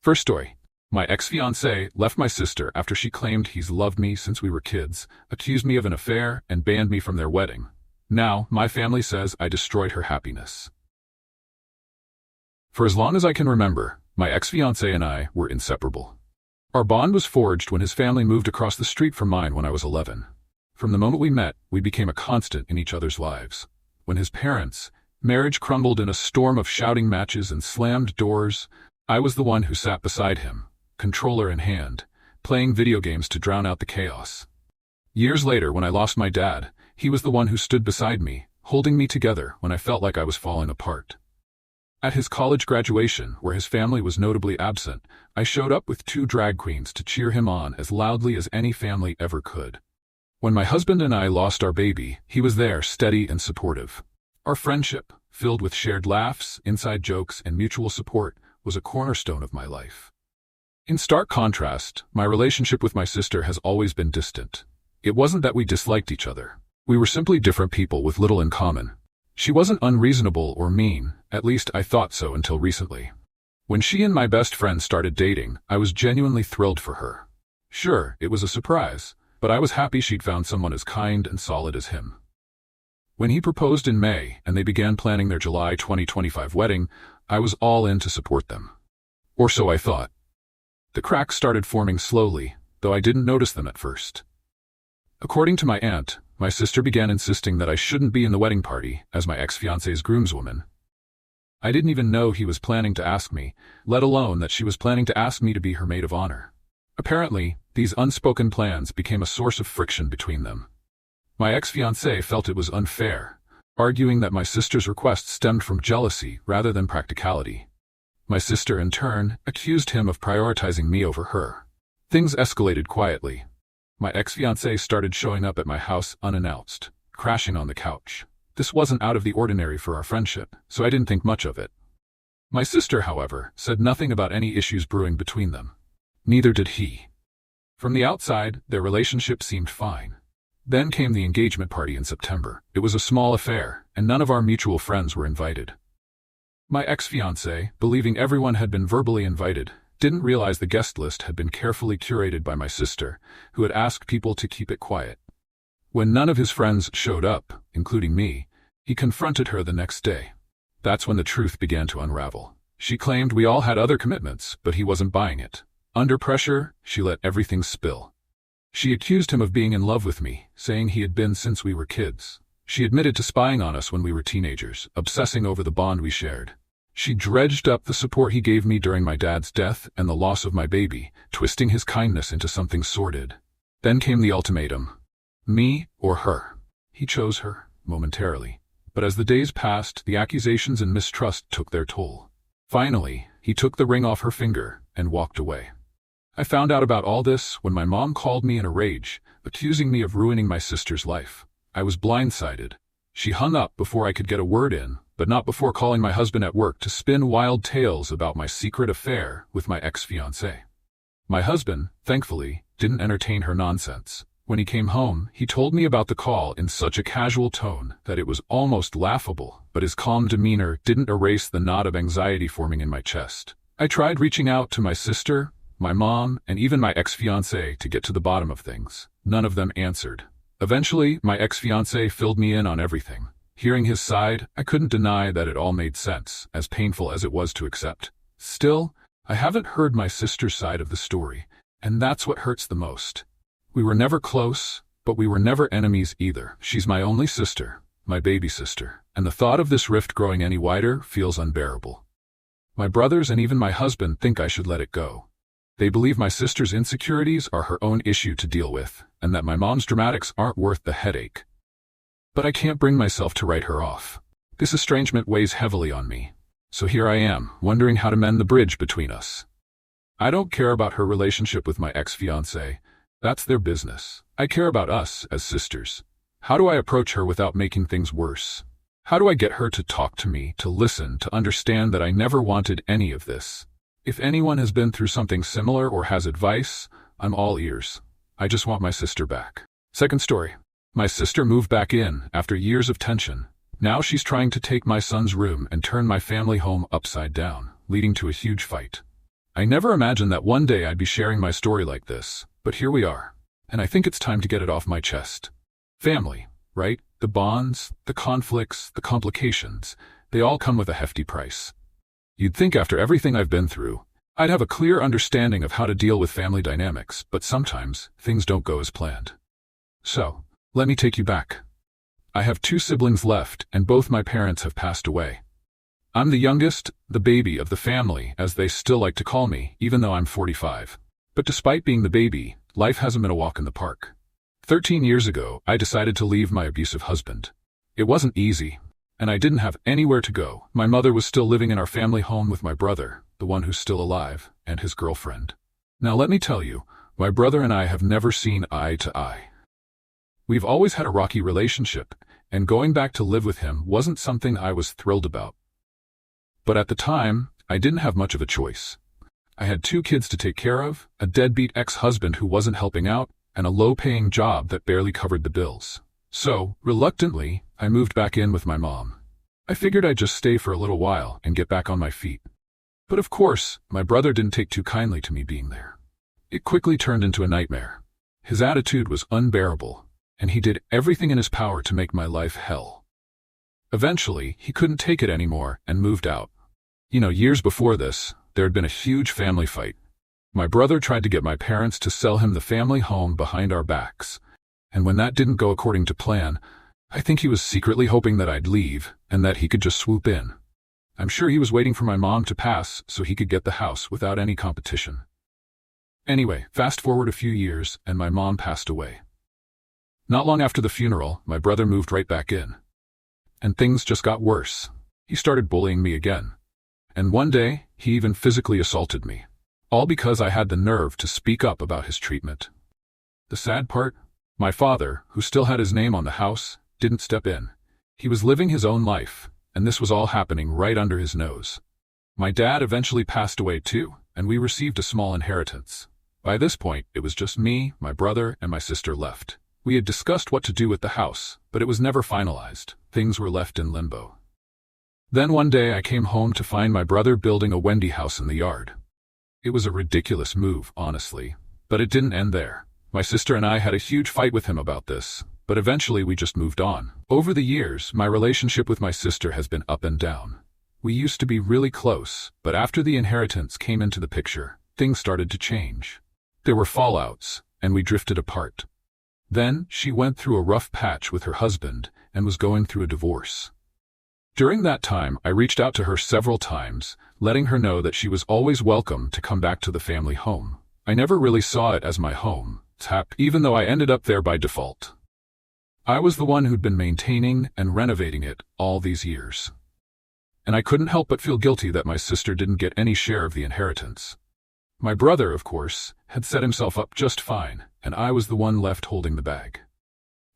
First story. My ex-fiancé left my sister after she claimed he's loved me since we were kids, accused me of an affair, and banned me from their wedding. Now, my family says I destroyed her happiness. For as long as I can remember, my ex-fiancé and I were inseparable. Our bond was forged when his family moved across the street from mine when I was 11. From the moment we met, we became a constant in each other's lives. When his parents' marriage crumbled in a storm of shouting matches and slammed doors, I was the one who sat beside him, controller in hand, playing video games to drown out the chaos. Years later, when I lost my dad, he was the one who stood beside me, holding me together when I felt like I was falling apart. At his college graduation, where his family was notably absent, I showed up with 2 drag queens to cheer him on as loudly as any family ever could. When my husband and I lost our baby, he was there, steady and supportive. Our friendship, filled with shared laughs, inside jokes, and mutual support, was a cornerstone of my life. In stark contrast, my relationship with my sister has always been distant. It wasn't that we disliked each other. We were simply different people with little in common. She wasn't unreasonable or mean, at least I thought so until recently. When she and my best friend started dating, I was genuinely thrilled for her. Sure, it was a surprise, but I was happy she'd found someone as kind and solid as him. When he proposed in May and they began planning their July 2025 wedding, I was all in to support them. Or so I thought. The cracks started forming slowly, though I didn't notice them at first. According to my aunt, my sister began insisting that I shouldn't be in the wedding party as my ex-fiancé's groomswoman. I didn't even know he was planning to ask me, let alone that she was planning to ask me to be her maid of honor. Apparently, these unspoken plans became a source of friction between them. My ex-fiancé felt it was unfair, arguing that my sister's request stemmed from jealousy rather than practicality. My sister, in turn, accused him of prioritizing me over her. Things escalated quietly. My ex-fiancé started showing up at my house unannounced, crashing on the couch. This wasn't out of the ordinary for our friendship, so I didn't think much of it. My sister, however, said nothing about any issues brewing between them. Neither did he. From the outside, their relationship seemed fine. Then came the engagement party in September. It was a small affair, and none of our mutual friends were invited. My ex-fiancé, believing everyone had been verbally invited, didn't realize the guest list had been carefully curated by my sister, who had asked people to keep it quiet. When none of his friends showed up, including me, he confronted her the next day. That's when the truth began to unravel. She claimed we all had other commitments, but he wasn't buying it. Under pressure, she let everything spill. She accused him of being in love with me, saying he had been since we were kids. She admitted to spying on us when we were teenagers, obsessing over the bond we shared. She dredged up the support he gave me during my dad's death and the loss of my baby, twisting his kindness into something sordid. Then came the ultimatum. Me or her. He chose her, momentarily. But as the days passed, the accusations and mistrust took their toll. Finally, he took the ring off her finger and walked away. I found out about all this when my mom called me in a rage, accusing me of ruining my sister's life. I was blindsided. She hung up before I could get a word in, but not before calling my husband at work to spin wild tales about my secret affair with my ex-fiancé. My husband, thankfully, didn't entertain her nonsense. When he came home, he told me about the call in such a casual tone that it was almost laughable, but his calm demeanor didn't erase the knot of anxiety forming in my chest. I tried reaching out to my sister, my mom, and even my ex-fiancé to get to the bottom of things. None of them answered. Eventually, my ex-fiancé filled me in on everything. Hearing his side, I couldn't deny that it all made sense, as painful as it was to accept. Still, I haven't heard my sister's side of the story, and that's what hurts the most. We were never close, but we were never enemies either. She's my only sister, my baby sister, and the thought of this rift growing any wider feels unbearable. My brothers and even my husband think I should let it go. They believe my sister's insecurities are her own issue to deal with, and that my mom's dramatics aren't worth the headache. But I can't bring myself to write her off. This estrangement weighs heavily on me. So here I am, wondering how to mend the bridge between us. I don't care about her relationship with my ex-fiancé. That's their business. I care about us as sisters. How do I approach her without making things worse? How do I get her to talk to me, to listen, to understand that I never wanted any of this? If anyone has been through something similar or has advice, I'm all ears. I just want my sister back. Second story. My sister moved back in after years of tension. Now she's trying to take my son's room and turn my family home upside down, leading to a huge fight. I never imagined that one day I'd be sharing my story like this, but here we are. And I think it's time to get it off my chest. Family, right? The bonds, the conflicts, the complications, they all come with a hefty price. You'd think after everything I've been through, I'd have a clear understanding of how to deal with family dynamics, but sometimes things don't go as planned. So, let me take you back. I have 2 siblings left, and both my parents have passed away. I'm the youngest, the baby of the family, as they still like to call me, even though I'm 45. But despite being the baby, life hasn't been a walk in the park. 13 years ago, I decided to leave my abusive husband. It wasn't easy, and I didn't have anywhere to go. My mother was still living in our family home with my brother, the one who's still alive, and his girlfriend. Now let me tell you, my brother and I have never seen eye to eye. We've always had a rocky relationship, and going back to live with him wasn't something I was thrilled about. But at the time, I didn't have much of a choice. I had 2 kids to take care of, a deadbeat ex-husband who wasn't helping out, and a low-paying job that barely covered the bills. So, reluctantly, I moved back in with my mom. I figured I'd just stay for a little while and get back on my feet. But of course, my brother didn't take too kindly to me being there. It quickly turned into a nightmare. His attitude was unbearable, and he did everything in his power to make my life hell. Eventually, he couldn't take it anymore and moved out. Years before this, there had been a huge family fight. My brother tried to get my parents to sell him the family home behind our backs, and when that didn't go according to plan, I think he was secretly hoping that I'd leave and that he could just swoop in. I'm sure he was waiting for my mom to pass so he could get the house without any competition. Anyway, fast forward a few years and my mom passed away. Not long after the funeral, my brother moved right back in. And things just got worse. He started bullying me again. And one day, he even physically assaulted me. All because I had the nerve to speak up about his treatment. The sad part? My father, who still had his name on the house, didn't step in. He was living his own life, and this was all happening right under his nose. My dad eventually passed away too, and we received a small inheritance. By this point, it was just me, my brother, and my sister left. We had discussed what to do with the house, but it was never finalized. Things were left in limbo. Then one day I came home to find my brother building a Wendy house in the yard. It was a ridiculous move, honestly, but it didn't end there. My sister and I had a huge fight with him about this, but eventually we just moved on. Over the years, my relationship with my sister has been up and down. We used to be really close, but after the inheritance came into the picture, things started to change. There were fallouts, and we drifted apart. Then, she went through a rough patch with her husband and was going through a divorce. During that time, I reached out to her several times, letting her know that she was always welcome to come back to the family home. I never really saw it as my home, even though I ended up there by default. I was the one who'd been maintaining and renovating it all these years. And I couldn't help but feel guilty that my sister didn't get any share of the inheritance. My brother, of course, had set himself up just fine, and I was the one left holding the bag.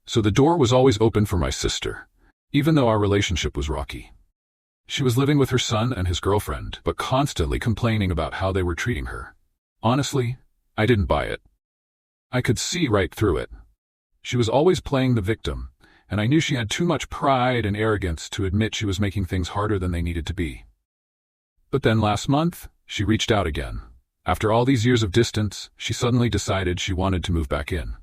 So the door was always open for my sister, even though our relationship was rocky. She was living with her son and his girlfriend, but constantly complaining about how they were treating her. Honestly, I didn't buy it. I could see right through it. She was always playing the victim, and I knew she had too much pride and arrogance to admit she was making things harder than they needed to be. But then last month, she reached out again. After all these years of distance, she suddenly decided she wanted to move back in.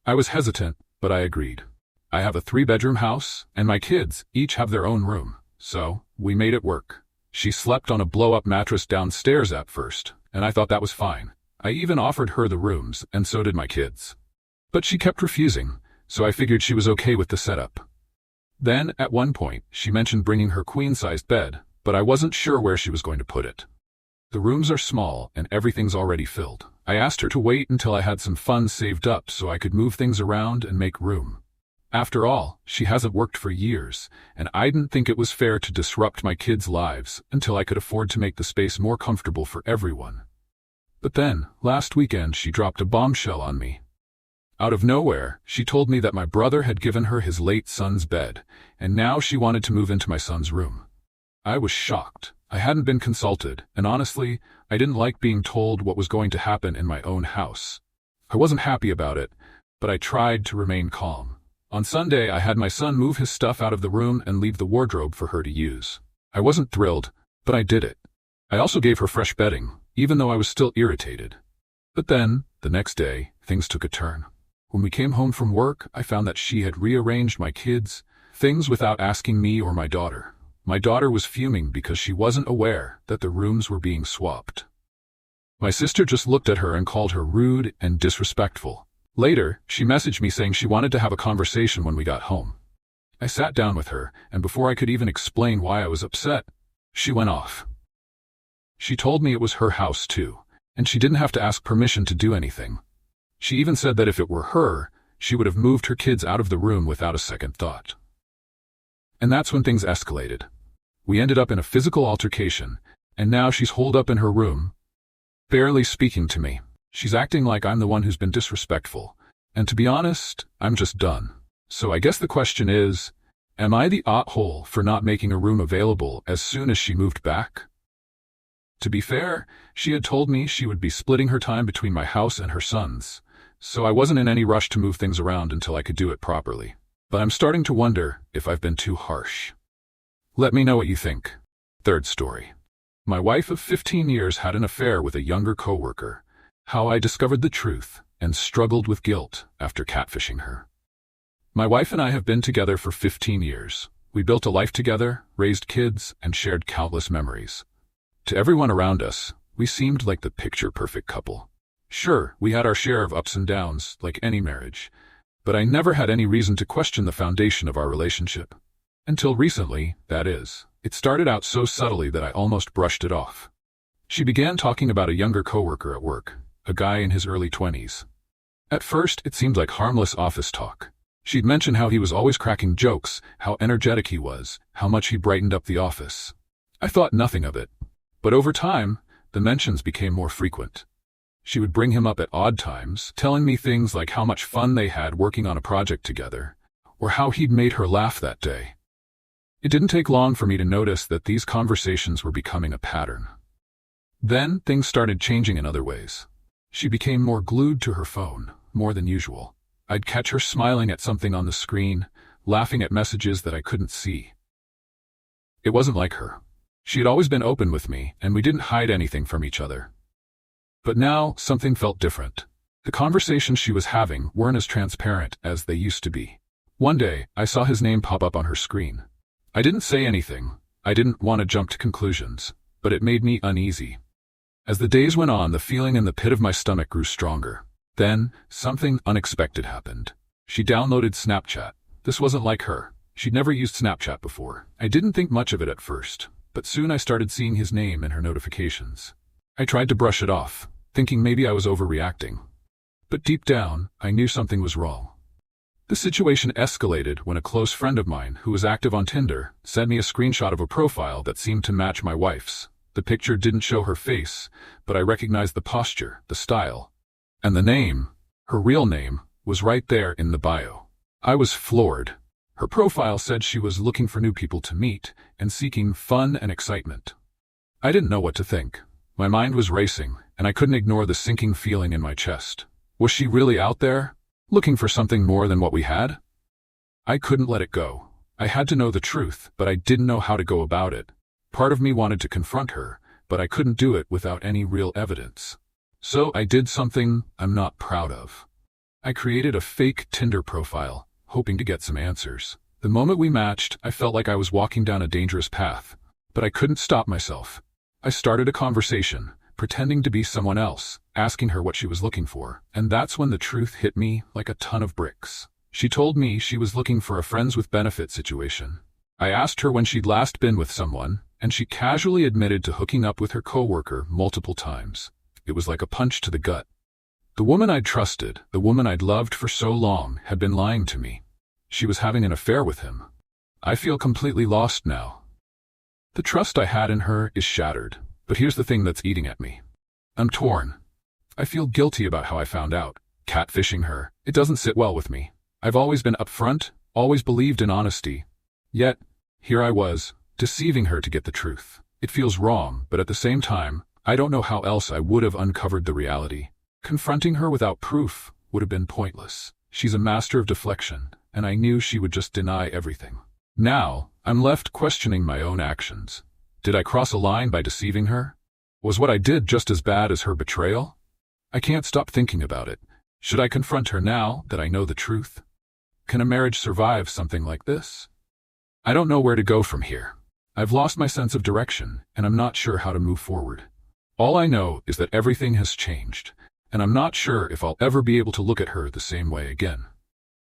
I was hesitant, but I agreed. I have a 3-bedroom house, and my kids each have their own room, so we made it work. She slept on a blow-up mattress downstairs at first, and I thought that was fine. I even offered her the rooms, and so did my kids. But she kept refusing, so I figured she was okay with the setup. Then, at one point, she mentioned bringing her queen-sized bed, but I wasn't sure where she was going to put it. The rooms are small, and everything's already filled. I asked her to wait until I had some funds saved up so I could move things around and make room. After all, she hasn't worked for years, and I didn't think it was fair to disrupt my kids' lives until I could afford to make the space more comfortable for everyone. But then, last weekend she dropped a bombshell on me. Out of nowhere, she told me that my brother had given her his late son's bed, and now she wanted to move into my son's room. I was shocked. I hadn't been consulted, and honestly, I didn't like being told what was going to happen in my own house. I wasn't happy about it, but I tried to remain calm. On Sunday, I had my son move his stuff out of the room and leave the wardrobe for her to use. I wasn't thrilled, but I did it. I also gave her fresh bedding, even though I was still irritated. But then, the next day, things took a turn. When we came home from work, I found that she had rearranged my kids' things without asking me or my daughter. My daughter was fuming because she wasn't aware that the rooms were being swapped. My sister just looked at her and called her rude and disrespectful. Later, she messaged me saying she wanted to have a conversation when we got home. I sat down with her, and before I could even explain why I was upset, she went off. She told me it was her house too, and she didn't have to ask permission to do anything. She even said that if it were her, she would have moved her kids out of the room without a second thought. And that's when things escalated. We ended up in a physical altercation, and now she's holed up in her room, barely speaking to me. She's acting like I'm the one who's been disrespectful, and to be honest, I'm just done. So I guess the question is, am I the a-hole for not making a room available as soon as she moved back? To be fair, she had told me she would be splitting her time between my house and her son's, so I wasn't in any rush to move things around until I could do it properly. But I'm starting to wonder if I've been too harsh. Let me know what you think. Third story. My wife of 15 years had an affair with a younger coworker. How I discovered the truth and struggled with guilt after catfishing her. My wife and I have been together for 15 years. We built a life together, raised kids, and shared countless memories. To everyone around us, we seemed like the picture-perfect couple. Sure, we had our share of ups and downs, like any marriage, but I never had any reason to question the foundation of our relationship. Until recently, that is. It started out so subtly that I almost brushed it off. She began talking about a younger coworker at work, a guy in his early 20s. At first, it seemed like harmless office talk. She'd mentioned how he was always cracking jokes, how energetic he was, how much he brightened up the office. I thought nothing of it. But over time, the mentions became more frequent. She would bring him up at odd times, telling me things like how much fun they had working on a project together, or how he'd made her laugh that day. It didn't take long for me to notice that these conversations were becoming a pattern. Then, things started changing in other ways. She became more glued to her phone, more than usual. I'd catch her smiling at something on the screen, laughing at messages that I couldn't see. It wasn't like her. She had always been open with me, and we didn't hide anything from each other. But now, something felt different. The conversations she was having weren't as transparent as they used to be. One day, I saw his name pop up on her screen. I didn't say anything. I didn't want to jump to conclusions, but it made me uneasy. As the days went on, the feeling in the pit of my stomach grew stronger. Then, something unexpected happened. She downloaded Snapchat. This wasn't like her. She'd never used Snapchat before. I didn't think much of it at first, but soon I started seeing his name in her notifications. I tried to brush it off, thinking maybe I was overreacting. But deep down, I knew something was wrong. The situation escalated when a close friend of mine, who was active on Tinder, sent me a screenshot of a profile that seemed to match my wife's. The picture didn't show her face, but I recognized the posture, the style. And the name, her real name, was right there in the bio. I was floored. Her profile said she was looking for new people to meet and seeking fun and excitement. I didn't know what to think. My mind was racing, and I couldn't ignore the sinking feeling in my chest. Was she really out there, looking for something more than what we had? I couldn't let it go. I had to know the truth, but I didn't know how to go about it. Part of me wanted to confront her, but I couldn't do it without any real evidence. So I did something I'm not proud of. I created a fake Tinder profile, hoping to get some answers. The moment we matched, I felt like I was walking down a dangerous path, but I couldn't stop myself. I started a conversation, pretending to be someone else, asking her what she was looking for, and that's when the truth hit me like a ton of bricks. She told me she was looking for a friends with benefit situation. I asked her when she'd last been with someone, and she casually admitted to hooking up with her coworker multiple times. It was like a punch to the gut. The woman I'd trusted, the woman I'd loved for so long, had been lying to me. She was having an affair with him. I feel completely lost now. The trust I had in her is shattered, but here's the thing that's eating at me. I'm torn. I feel guilty about how I found out. Catfishing her, it doesn't sit well with me. I've always been upfront, always believed in honesty. Yet, here I was, deceiving her to get the truth. It feels wrong, but at the same time, I don't know how else I would have uncovered the reality. Confronting her without proof would have been pointless. She's a master of deflection, and I knew she would just deny everything. Now, I'm left questioning my own actions. Did I cross a line by deceiving her? Was what I did just as bad as her betrayal? I can't stop thinking about it. Should I confront her now that I know the truth? Can a marriage survive something like this? I don't know where to go from here. I've lost my sense of direction, and I'm not sure how to move forward. All I know is that everything has changed, and I'm not sure if I'll ever be able to look at her the same way again.